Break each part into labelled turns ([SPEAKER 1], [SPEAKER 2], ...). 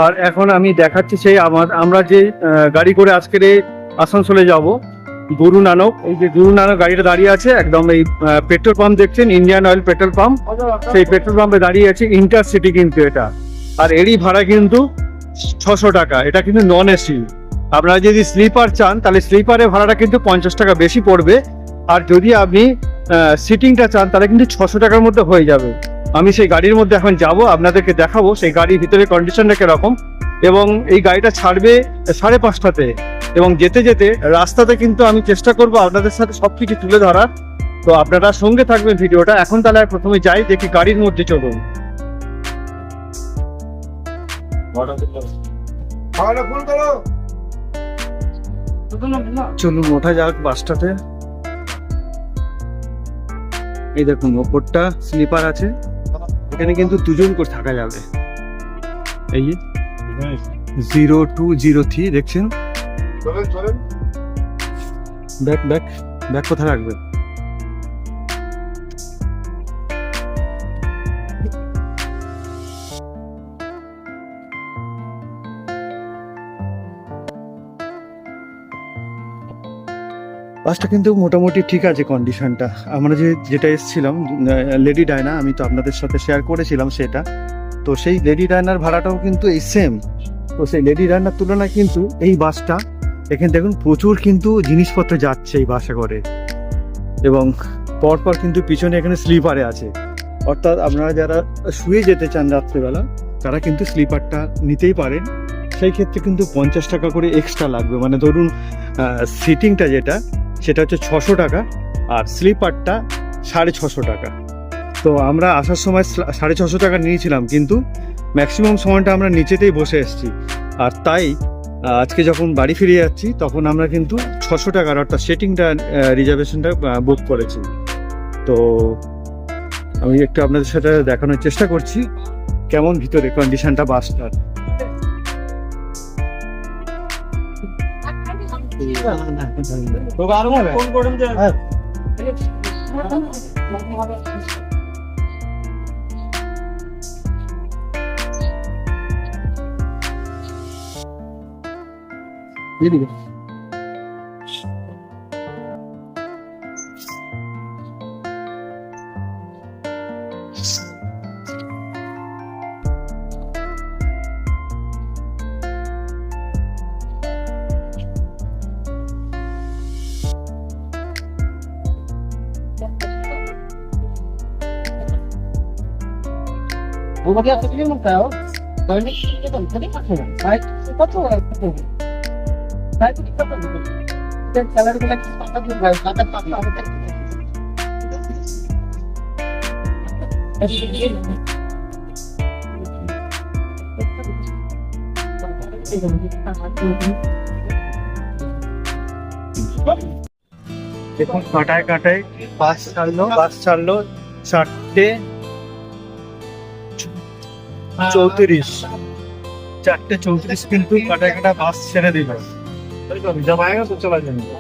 [SPEAKER 1] আর এখন আমি দেখাচ্ছি সেই আমরা যে গাড়ি করে আজকের এই আসানসোলে যাব, গুরু নানক। এই যে গুরু নানক গাড়িটা দাঁড়িয়ে আছে একদম এই পেট্রোল পাম্প দেখছেন, ইন্ডিয়ান অয়েল পেট্রোল পাম্প, সেই পেট্রোল পাম্পে দাঁড়িয়ে আছে। ইন্টারসিটি কিন্তু এটা, আর এরই ভাড়া কিন্তু 600 টাকা। এটা কিন্তু নন এসি। আপনারা যদি স্লিপার চান তাহলে স্লিপারের ভাড়াটা কিন্তু 50 টাকা বেশি পড়বে, আর যদি আপনি সিটিংটা চান তাহলে কিন্তু 600 টাকার মধ্যে হয়ে যাবে। আমি সেই গাড়ির মধ্যে এখন যাব, আপনাদেরকে দেখাবো সেই গাড়ির ভিতরে কন্ডিশনটা কিরকম। এবং এই গাড়িটা ছাড়বে 5:30টাতে, এবং যেতে যেতে রাস্তাতে কিন্তু আমি চেষ্টা করব আপনাদের সাথে সবকিছু তুলে ধরার। তো আপনারা সঙ্গে থাকবেন ভিডিওটা। এখন তাহলে প্রথমে যাই, দেখি গাড়ির মধ্যে চলুন। চলুন ওঠা যাক বাসটাতে। এই দেখুন ওপরটা স্লিপার আছে, এখানে কিন্তু 2জন করে থাকা যাবে। এই 0203 দেখছেন। ব্যাগ ব্যাগ ব্যাগ কোথায় রাখবেন? বাসটা কিন্তু মোটামুটি ঠিক আছে কন্ডিশনটা। আমরা যেটা এসেছিলাম লেডি ডায়না, আমি তো আপনাদের সাথে শেয়ার করেছিলাম সেটা। তো সেই লেডি ডায়নার ভাড়াটাও কিন্তু এই সেম। তো সেই লেডি ডায়নার তুলনায় কিন্তু এই বাসটা, এখানে দেখুন প্রচুর কিন্তু জিনিসপত্র যাচ্ছে এই বাসে করে, এবং পরপর কিন্তু পিছনে এখানে স্লিপারে আছে। অর্থাৎ আপনারা যারা শুয়ে যেতে চান রাত্রেবেলা তারা কিন্তু স্লিপারটা নিতেই পারেন। সেই ক্ষেত্রে কিন্তু 50 টাকা করে এক্সট্রা লাগবে। মানে ধরুন সিটিংটা যেটা সেটা হচ্ছে 600 টাকা, আর স্লিপারটা 650 টাকা। তো আমরা আসার সময় 650 টাকা নিয়েছিলাম, কিন্তু ম্যাক্সিমাম সময়টা আমরা নিচেতেই বসে এসেছি। আর তাই আজকে যখন বাড়ি ফিরে যাচ্ছি তখন আমরা কিন্তু 600 টাকার অর্থাৎ সেটিংটা রিজার্ভেশনটা বুক করেছি। তো আমি একটু আপনাদের সাথে দেখানোর চেষ্টা করছি কেমন ভিতরে কন্ডিশনটা বাসটার।
[SPEAKER 2] Vamos aqui a no carro. Vai me que não tem mais. Vai, tá tudo. Vai tudo tá tudo. Tem salário que aqui tá tudo vai. Tá tá.
[SPEAKER 1] দেখুন কাটায় কাটায় বাস ছাড়লো 4:34 4:34 কিন্তু কাটায় কাটায় বাস ছেড়ে দিল। जब आएगा तो चला जाएंगे।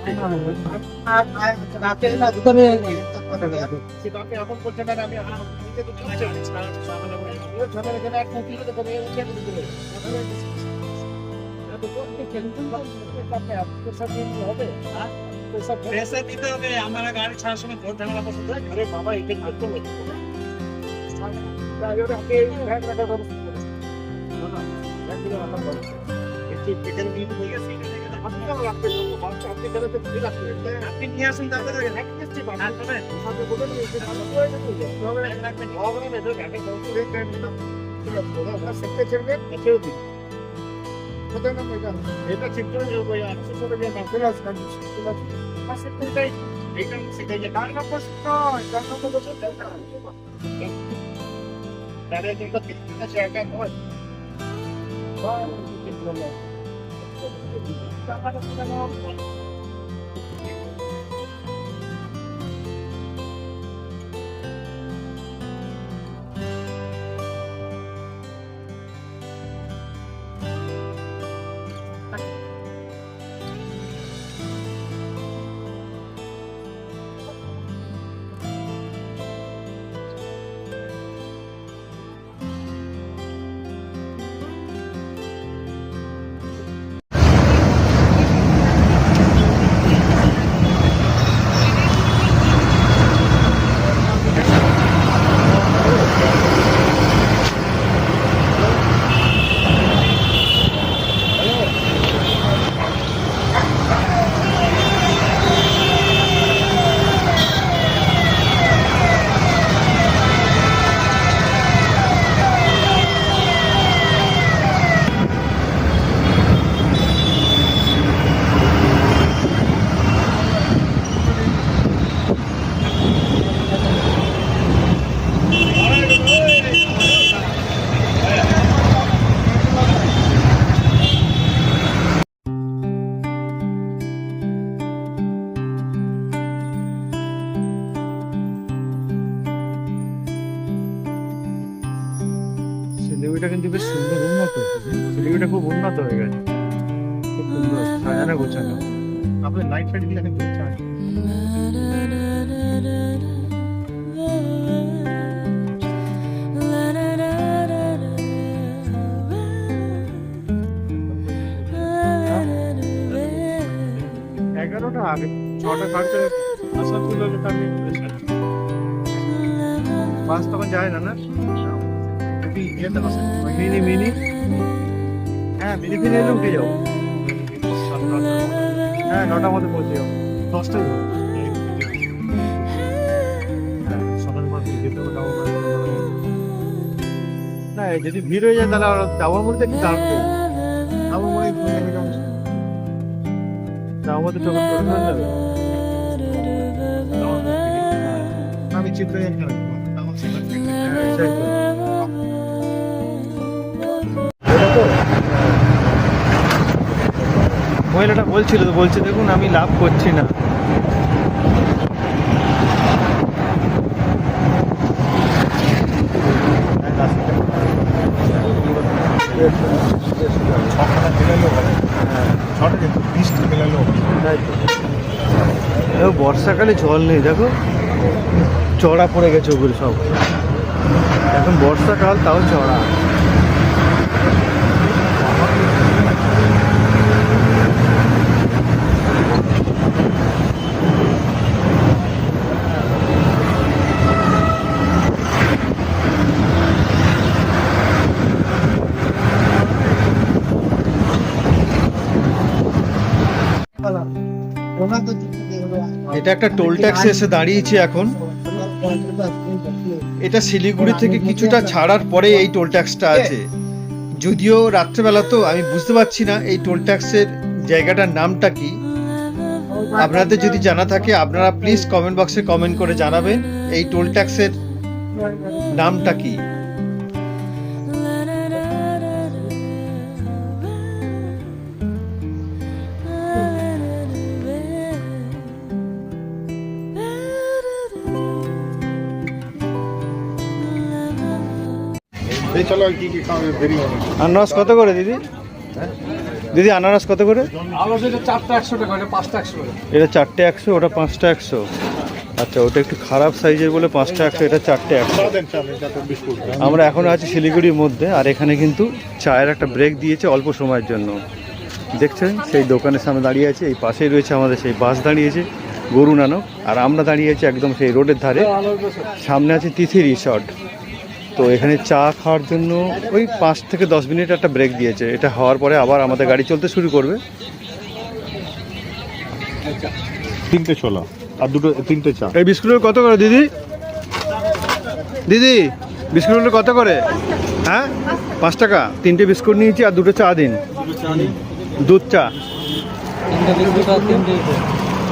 [SPEAKER 1] पैसे দিতে হবে, আমরা গাড়ি ছাড়ার সময় ভোট ঝামেলা পছন্দ হয়। আরে বাবা এটা করতে হবে। আপনি নিয়ে আসুন তারপরে এটা ঠিক করে শিলিগুড়িটা খুব উন্নত হয়ে গেছে, খুব সুন্দর সাজানো গোছানো।
[SPEAKER 3] আপনার লাইট ফাইট দিলে কিন্তু
[SPEAKER 1] এগারোটা আগে 6টা খরচা আসা তুলো যেটা আমি বাস তখন যায় না, না
[SPEAKER 3] ইয়েতে বসে
[SPEAKER 1] মিনি মিনি, হ্যাঁ মিনি ফিরে এলে উঠে যাও। হ্যাঁ 9টার মধ্যে পৌঁছে যাও, 10টায় যাও।
[SPEAKER 3] সকাল পর যেতে হবে
[SPEAKER 1] না যদি ভিড় হয়ে যায় তাহলে যাওয়ার মধ্যে একটু দাঁড়াতে,
[SPEAKER 3] আমার মনে হয়
[SPEAKER 1] যাওয়ার মধ্যে টোকন করে ফেলে যাবে।
[SPEAKER 3] আমি চিত্র
[SPEAKER 1] মহিলাটা বলছিল তো, বলছে দেখুন আমি লাভ করছি না। দেখো বর্ষাকালে জল নেই, দেখো চড়া পড়ে গেছে ওগুলো সব। এখন বর্ষাকাল তাও চড়া। এটা একটা টোল ট্যাক্সে এসে দাঁড়িয়েছে এখন। এটা শিলিগুড়ি থেকে কিছুটা ছাড়ার পরে এই টোল ট্যাক্সটা আছে, যদিও রাত্রেবেলা তো আমি বুঝতে পারছি না এই টোল ট্যাক্সের জায়গাটার নামটা কি। আপনাদের যদি জানা থাকে আপনারা প্লিজ কমেন্ট বক্সে কমেন্ট করে জানাবেন এই টোল ট্যাক্সের নামটা কি।
[SPEAKER 3] চলো কি কি খাওয়া দেরি হবে।
[SPEAKER 1] আনারস কত করে দিদি? দিদি আনারস কত করে?
[SPEAKER 2] আলো সেটা 4টা 100 টাকা, এটা 5টা 100 টাকা।
[SPEAKER 1] এটা 4টে 100, ওটা 5টা 100। আচ্ছা ওটা একটু খারাপ সাইজের বলে 5টা 100, এটা 4টে 100।
[SPEAKER 3] বিস্কুট
[SPEAKER 1] আমরা এখন আছি শিলিগুড়ির মধ্যে, আর এখানে কিন্তু চায়ের একটা ব্রেক দিয়েছে অল্প সময়ের জন্য। দেখছেন সেই দোকানের সামনে দাঁড়িয়ে আছে, এই পাশেই রয়েছে আমাদের সেই বাস দাঁড়িয়েছে গরু নানক, আর আমরা দাঁড়িয়ে আছি একদম সেই রোডের ধারে। সামনে আছে তিথি রিসর্ট। তো এখানে চা খাওয়ার জন্য ওই 5 থেকে 10 মিনিট একটা ব্রেক দিয়েছে। এটা হওয়ার পরে আবার আমাদের গাড়ি চলতে শুরু করবে।
[SPEAKER 3] 3টে ছোলা আর 3টে চা।
[SPEAKER 1] এই বিস্কুটগুলো কত করে দিদি? দিদি বিস্কুটগুলো কত করে? হ্যাঁ 5 টাকা। 3টে বিস্কুট নিয়েছি আর 2টো চা দিন, দুধ চা।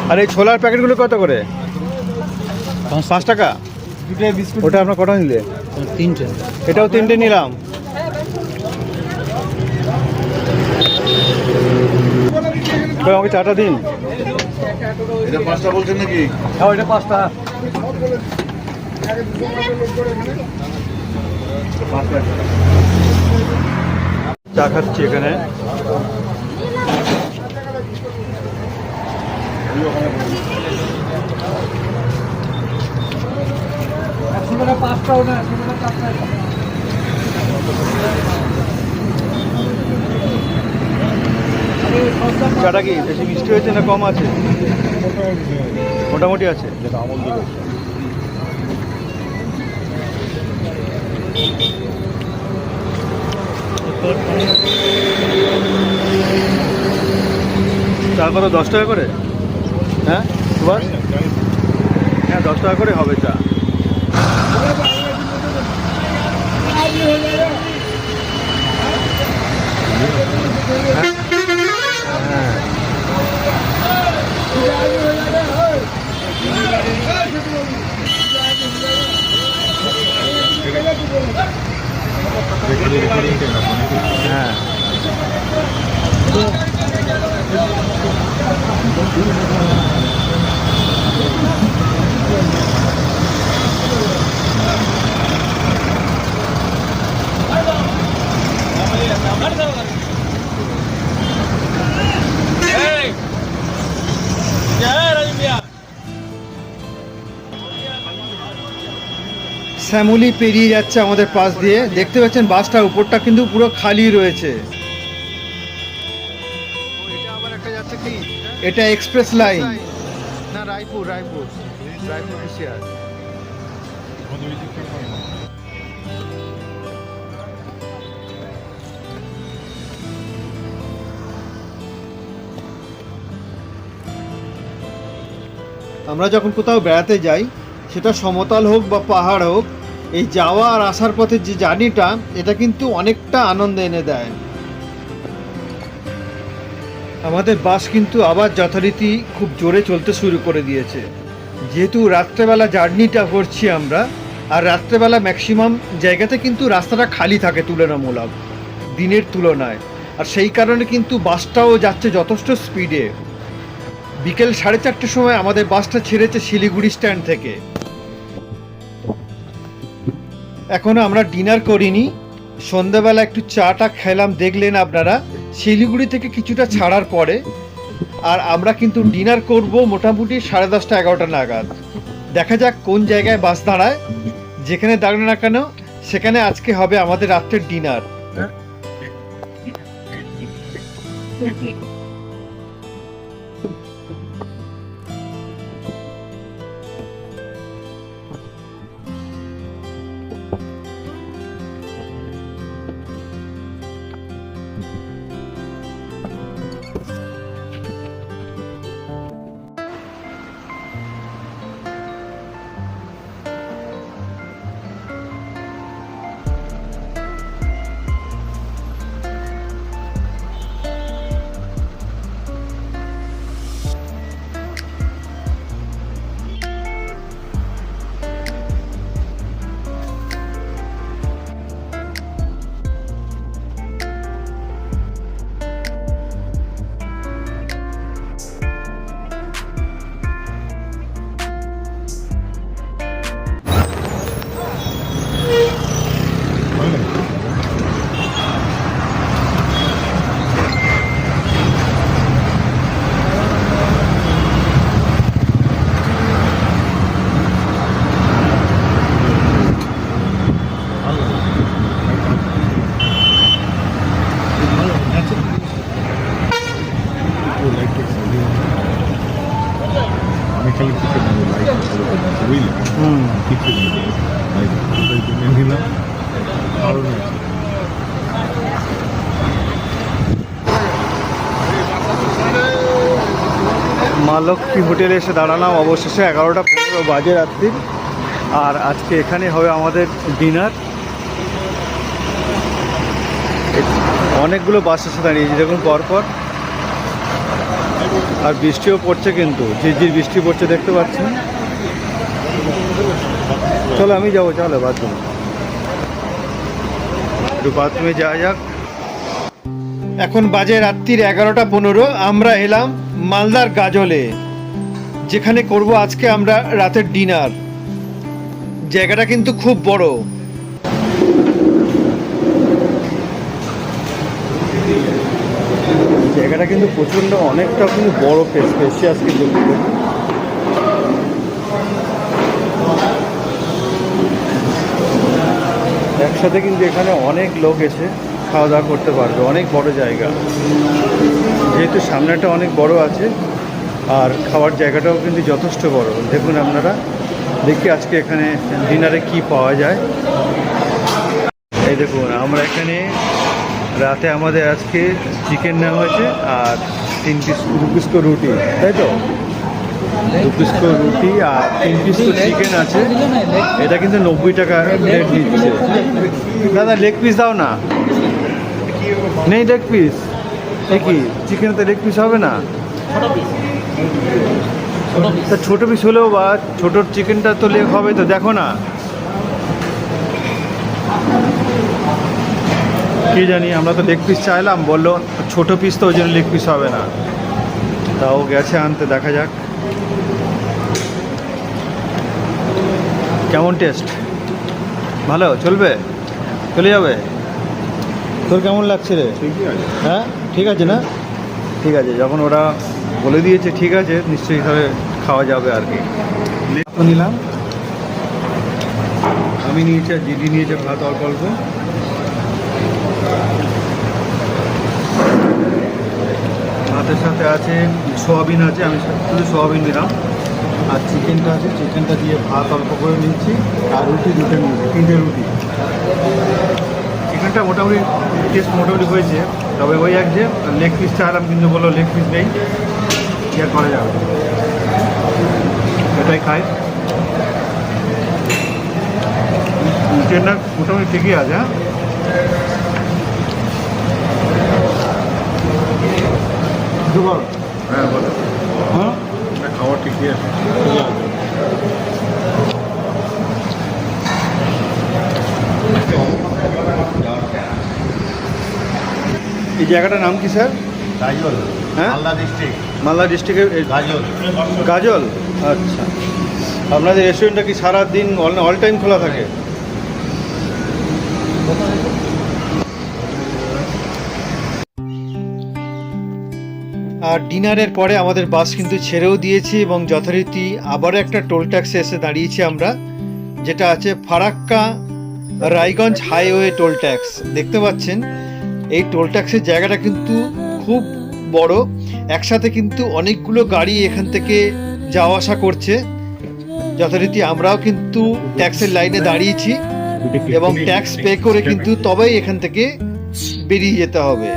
[SPEAKER 1] আর এই ছোলার প্যাকেটগুলো কত করে? 5 টাকা। ওটা আপনার কটা নিলে?
[SPEAKER 2] 3টে।
[SPEAKER 1] এটাও 3টে নিলাম। আমাকে চাটা দিন।
[SPEAKER 3] এটা 5টা বলছেন নাকি?
[SPEAKER 2] হ্যাঁ এটা 5টা।
[SPEAKER 1] চা খাচ্ছি এখানে।
[SPEAKER 2] সেটা 5টা, ওটা সেটা 4টা।
[SPEAKER 1] চাটা কি বেশি মিষ্টি হয়েছে না কম আছে? মোটামুটি আছে।
[SPEAKER 3] যেটা আমল দিকে
[SPEAKER 1] চা কত? 10 টাকা করে? হ্যাঁ সুভাষ? হ্যাঁ 10 টাকা করে হবে চা। হ্যাঁ শ্যামলী পেরিয়ে যাচ্ছে আমাদের পাশ দিয়ে, দেখতে পাচ্ছেন বাসটার উপরটা কিন্তু পুরো খালি রয়েছে। এটা এক্সপ্রেস লাইন না রায়পুর এশিয়ার। আমরা যখন কোথাও বেড়াতে যাই, সেটা সমতল হোক বা পাহাড় হোক, এই যাওয়া আর আসার পথে যে জার্নিটা, এটা কিন্তু অনেকটা আনন্দ এনে দেয়। আমাদের বাস কিন্তু আবার যথারীতি খুব জোরে চলতে শুরু করে দিয়েছে। যেহেতু রাত্রেবেলা জার্নিটা করছি আমরা, আর রাত্রেবেলা ম্যাক্সিমাম জায়গাতে কিন্তু রাস্তাটা খালি থাকে তুলনামূলক দিনের তুলনায়, আর সেই কারণে কিন্তু বাসটাও যাচ্ছে যথেষ্ট স্পিডে। বিকেল 4:30 সময় আমাদের বাসটা ছেড়েছে শিলিগুড়ি স্ট্যান্ড থেকে। এখনো আমরা ডিনার করিনি, সন্ধ্যাবেলা একটু চাটা খেলাম, দেখলেন আপনারা শিলিগুড়ি থেকে কিছুটা ছাড়ার পরে। আর আমরা কিন্তু ডিনার করব মোটামুটি 10:30-11টা নাগাদ। দেখা যাক কোন জায়গায় বাস দাঁড়ায়, যেখানে দাঁড়ানো না কেন সেখানে আজকে হবে আমাদের রাত্রের ডিনার। মা লক্ষ্মী হোটেলে এসে দাঁড়ালাম অবশেষে। 11:15 বাজে রাত্রির, আর আজকে এখানে হবে আমাদের ডিনার। অনেকগুলো বাস এসে দাঁড়িয়েছে দেখুন পরপর, আর বৃষ্টিও পড়ছে, কিন্তু ঝিরঝির বৃষ্টি পড়ছে দেখতে পাচ্ছেন। চলো আমি যাবো, চলো বাথরুম, একটু বাথরুমে যাওয়া যাক। এখন বাজে রাত্রির 11:15। আমরা এলাম মালদার গাজলে, যেখানে করব আজকে আমরা রাতের ডিনার। জায়গাটা কিন্তু খুব বড়। জায়গাটা কিন্তু প্রচন্ড, অনেকটা কিন্তু বড় স্পেশিয়াস কিন্তু। একসাথে কিন্তু এখানে অনেক লোক এসে খাওয়া দাওয়া করতে পারবে। অনেক বড় জায়গা, যেহেতু সামনেটা অনেক বড় আছে, আর খাওয়ার জায়গাটাও কিন্তু যথেষ্ট বড়। দেখুন আপনারা, দেখি আজকে এখানে ডিনারে কি পাওয়া যায়। এই দেখুন, আমরা এখানে রাতে আমাদের আজকে চিকেন নেওয়া হয়েছে, আর 2 পিস তো রুটি, তাই তো 2 পিস তো রুটি আর 3 পিস তো চিকেন আছে। এটা কিন্তু 90 টাকা প্লেট দিচ্ছে। দাদা লেগ পিস দাও না। নেই লেগ পিস? এ কি চিকেনে তো লেগ পিস হবে না? তা ছোটো পিস হলেও বা ছোটো চিকেনটা তো লেগ হবে তো, দেখো না। কি জানি, আমরা তো লেগ পিস চাইলাম, বললো ছোটো পিস তো ওই জন্য লেগ পিস হবে না। তাও গেছে আনতে, দেখা যাক কেমন টেস্ট। ভালো চলবে, চলে যাবে তো। তোর কেমন লাগছে রে?
[SPEAKER 3] ঠিকই আছে।
[SPEAKER 1] হ্যাঁ ঠিক আছে না? ঠিক আছে, যখন ওরা বলে দিয়েছে ঠিক আছে, নিশ্চয়ই তাহলে খাওয়া যাবে আর কি। নিলাম, আমি নিয়েছি আর জিডি নিয়েছে ভাত অল্প অল্প। ভাতের সাথে আছে সোয়াবিন আছে, আমি শুধু সোয়াবিন নিলাম। আর চিকেনটা আছে, চিকেনটা দিয়ে ভাত অল্প করে নিচ্ছি। আর রুটি দুটো নিয়েছি, 3টে রুটি। চিকেনটা মোটামুটি টেস্ট মোটামুটি হয়েছে, তবে ওই এক যে লেগ পিস চাইলাম কিন্তু বললো লেগ পিস নেই, কি আর করা যাবে, এটাই খাই। চিকেনটা মোটামুটি ঠিকই আছে। হ্যাঁ হ্যাঁ বলো।
[SPEAKER 3] হ্যাঁ খাওয়া ঠিকই আছে।
[SPEAKER 1] এই জায়গাটার নাম কি স্যার?
[SPEAKER 3] গাজল।
[SPEAKER 1] হ্যাঁ?
[SPEAKER 3] মালদা ডিস্ট্রিক্ট।
[SPEAKER 1] মালদা ডিস্ট্রিক্টের
[SPEAKER 3] গাজল।
[SPEAKER 1] গাজল। আচ্ছা, আপনাদের রেস্টুরেন্টটা কি সারা দিন অল টাইম খোলা থাকে? আর ডিনারের পরে আমাদের বাস কিন্তু ছেড়েও দিয়েছি এবং যথারীতি আবারও একটা টোল ট্যাক্সে এসে দাঁড়িয়েছি আমরা, যেটা আছে Farakka Raiganj highway toll tax. দেখতে পাচ্ছেন এই টোল ট্যাক্সের জায়গাটা কিন্তু খুব বড়, একসাথে কিন্তু অনেকগুলো গাড়ি এখান থেকে যাওয়া আসা করছে। যথারীতি আমরাও কিন্তু ট্যাক্সের লাইনে দাঁড়িয়েছি এবং ট্যাক্স পে করে কিন্তু তবেই এখান থেকে বেরিয়ে যেতে হবে।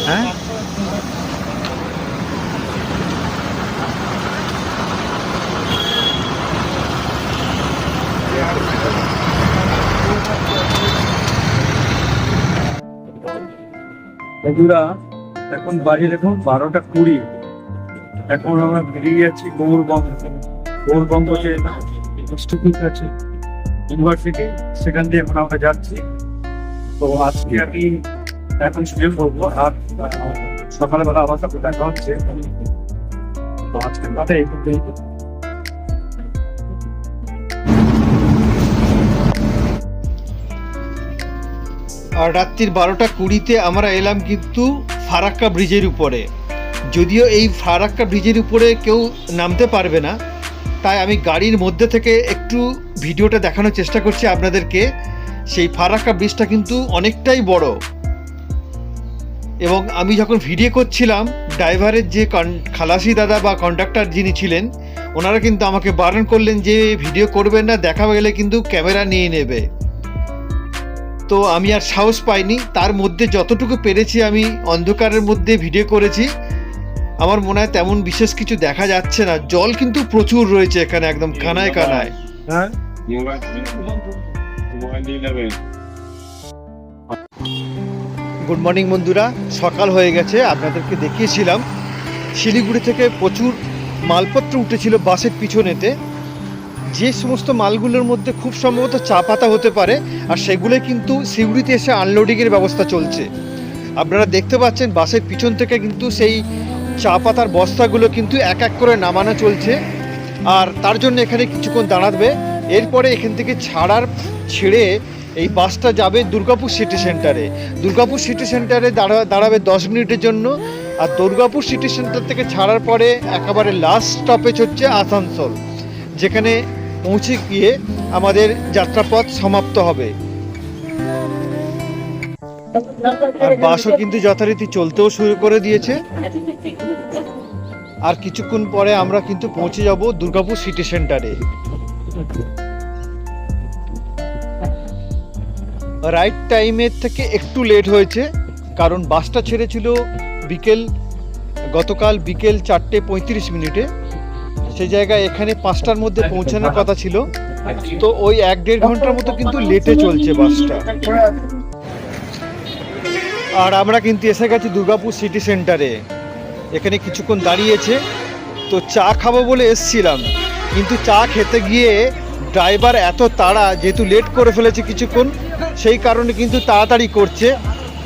[SPEAKER 1] হ্যাঁ,
[SPEAKER 4] বন্ধুরা এখন বাজে দেখুন 12টা 20। এখন আমরা বেরিয়ে যাচ্ছি গৌরবঙ্গ যে ইনস্টিটিউট আছে ইউনিভার্সিটি, সেখান দিয়ে এখন আমরা যাচ্ছি। তো আজকে আমি এখন শুয়ে পড়বো, আর সকালবেলা আমার সাথে দেখা হচ্ছে। তো আজকের কথা এই পর্যন্ত।
[SPEAKER 1] আর রাত্রির 12টা 20-তে আমরা এলাম কিন্তু ফারাক্কা ব্রিজের উপরে। যদিও এই ফারাক্কা ব্রিজের উপরে কেউ নামতে পারবে না, তাই আমি গাড়ির মধ্যে থেকে একটু ভিডিওটা দেখানোর চেষ্টা করছি আপনাদেরকে। সেই ফারাক্কা ব্রিজটা কিন্তু অনেকটাই বড়, এবং আমি যখন ভিডিও করছিলাম ড্রাইভারের যে খালাসি দাদা বা কন্ডাক্টর যিনি ছিলেন, ওনারা কিন্তু আমাকে বারণ করলেন যে ভিডিও করবেন না, দেখা গেলে কিন্তু ক্যামেরা নিয়ে নেবে। তো আমি আর সাহস পাইনি, তার মধ্যে যতটুকু পেরেছি আমি অন্ধকারের মধ্যে ভিডিও করেছি। আমার মনে হয় তেমন বিশেষ কিছু দেখা যাচ্ছে না, জল কিন্তু প্রচুর রয়েছে এখানে, একদম কানায় কানায়।
[SPEAKER 4] হ্যাঁ,
[SPEAKER 1] গুড মর্নিং বন্ধুরা, সকাল হয়ে গেছে। আপনাদেরকে দেখিয়েছিলাম শিলিগুড়ি থেকে প্রচুর মালপত্র উঠেছিল বাসের পিছনেতে, যে সমস্ত মালগুলোর মধ্যে খুব সম্ভবত চা পাতা হতে পারে, আর সেগুলো কিন্তু সিউড়িতে এসে আনলোডিংয়ের ব্যবস্থা চলছে। আপনারা দেখতে পাচ্ছেন বাসের পিছন থেকে কিন্তু সেই চা পাতার বস্তাগুলো কিন্তু এক এক করে নামানো চলছে। আর তার জন্য এখানে কিছুক্ষণ দাঁড়াবে। এরপরে এখান থেকে ছেড়ে এই বাসটা যাবে দুর্গাপুর সিটি সেন্টারে। দুর্গাপুর সিটি সেন্টারে দাঁড়াবে 10 মিনিটের জন্য। আর দুর্গাপুর সিটি সেন্টার থেকে ছাড়ার পরে একেবারে লাস্ট স্টপেজ হচ্ছে আসানসোল, যেখানে পৌঁছে গিয়ে আমাদের যাত্রাপথ সমাপ্ত হবে। আর বাসও কিন্তু যথারীতি চলতেও শুরু করে দিয়েছে। আর কিছুক্ষণ পরে আমরা কিন্তু পৌঁছে যাব দুর্গাপুর সিটি সেন্টারে। রাইট টাইমের থেকে একটু লেট হয়েছে, কারণ বাসটা ছেড়েছিল গতকাল বিকেল 4:35 সেই জায়গায় এখানে 5টার মধ্যে পৌঁছানোর কথা ছিল। তো ওই 1-1.5 ঘন্টার মতো কিন্তু লেটে চলছে বাসটা। আর আমরা কিন্তু এসে গেছি দুর্গাপুর সিটি সেন্টারে। এখানে কিছুক্ষণ দাঁড়িয়েছে, তো চা খাবো বলে এসছিলাম, কিন্তু চা খেতে গিয়ে ড্রাইভার এত তাড়া, যেহেতু লেট করে ফেলেছে কিছুক্ষণ, সেই কারণে কিন্তু তাড়াতাড়ি করছে।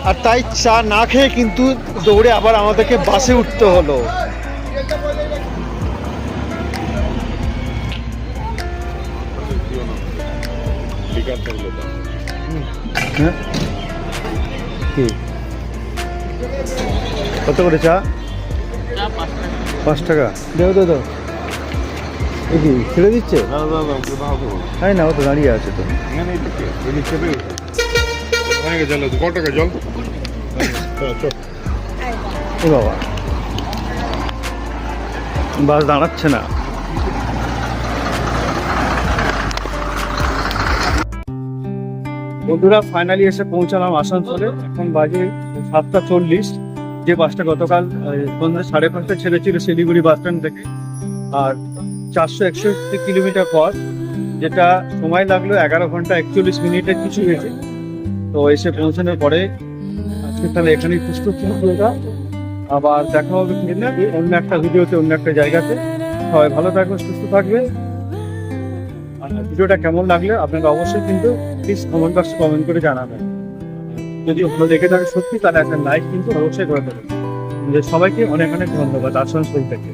[SPEAKER 1] আর তাই চা না খেয়ে কিন্তু দৌড়ে আবার আমাদেরকে বাসে উঠতে হলো। কত করে চা? 5 টাকা। দাও দাও দাও। এই কি ছেড়ে দিচ্ছে? তাই না, ও তো দাঁড়িয়ে আছে তো। ও বাবা, বাস দাঁড়াচ্ছে না। বন্ধুরা, ফাইনালি এসে পৌঁছালাম আসানসোলে। এখন বাজে 7:40। যে বাসটা গতকাল সন্ধ্যে 5:30 ছেড়েছিল শিলিগুড়ি বাস স্ট্যান্ড থেকে। আর 461 কিলোমিটার পথ, যেটা সময় লাগলো 11 ঘন্টা 41 মিনিটের কিছু হয়েছে। তো এসে পৌঁছানোর পরে আজকে তাহলে এখানেই সুস্থ ছিল। আবার দেখা হবে অন্য একটা ভিডিওতে, অন্য একটা জায়গাতে। সবাই ভালো থাকবেন, সুস্থ থাকবেন। আর ভিডিওটা কেমন লাগলে আপনারা অবশ্যই কিন্তু প্লিজ কমেন্ট বক্সে কমেন্ট করে জানাবেন। যদি আপনারা দেখে থাকে সত্যি, তাহলে একটা লাইক কিন্তু অবশ্যই করে দেবেন। সবাইকে অনেক অনেক ধন্যবাদ আসানসোল থেকে।